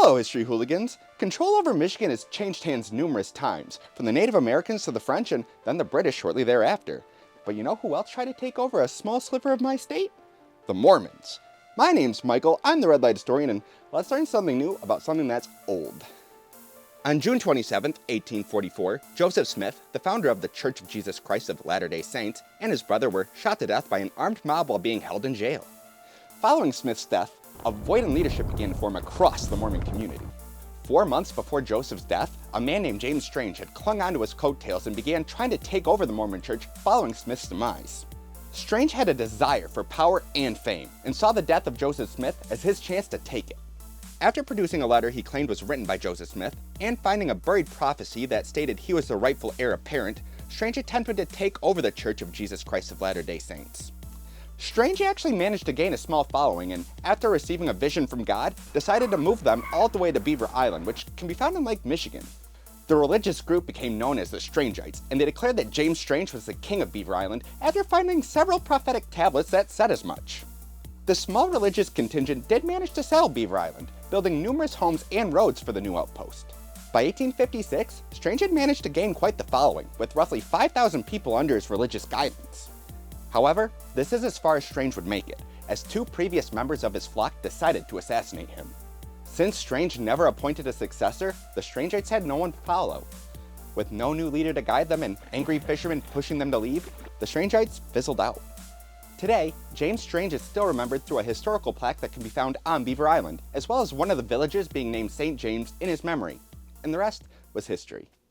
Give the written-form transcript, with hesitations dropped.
Hello, History Hooligans! Control over Michigan has changed hands numerous times, from the Native Americans to the French and then the British shortly thereafter. But you know who else tried to take over a small sliver of my state? The Mormons. My name's Michael, I'm the Red Light Historian, and let's learn something new about something that's old. On June 27, 1844, Joseph Smith, the founder of the Church of Jesus Christ of Latter-day Saints, and his brother were shot to death by an armed mob while being held in jail. Following Smith's death, a void in leadership began to form across the Mormon community. 4 months before Joseph's death, a man named James Strange had clung onto his coattails and began trying to take over the Mormon church following Smith's demise. Strange had a desire for power and fame, and saw the death of Joseph Smith as his chance to take it. After producing a letter he claimed was written by Joseph Smith, and finding a buried prophecy that stated he was the rightful heir apparent, Strange attempted to take over the Church of Jesus Christ of Latter-day Saints. Strange actually managed to gain a small following, and after receiving a vision from God, decided to move them all the way to Beaver Island, which can be found in Lake Michigan. The religious group became known as the Strangeites, and they declared that James Strange was the king of Beaver Island after finding several prophetic tablets that said as much. The small religious contingent did manage to settle Beaver Island, building numerous homes and roads for the new outpost. By 1856, Strange had managed to gain quite the following, with roughly 5,000 people under his religious guidance. However, this is as far as Strange would make it, as 2 previous members of his flock decided to assassinate him. Since Strange never appointed a successor, the Strangeites had no one to follow. With no new leader to guide them and angry fishermen pushing them to leave, the Strangeites fizzled out. Today, James Strange is still remembered through a historical plaque that can be found on Beaver Island, as well as one of the villages being named St. James in his memory. And the rest was history.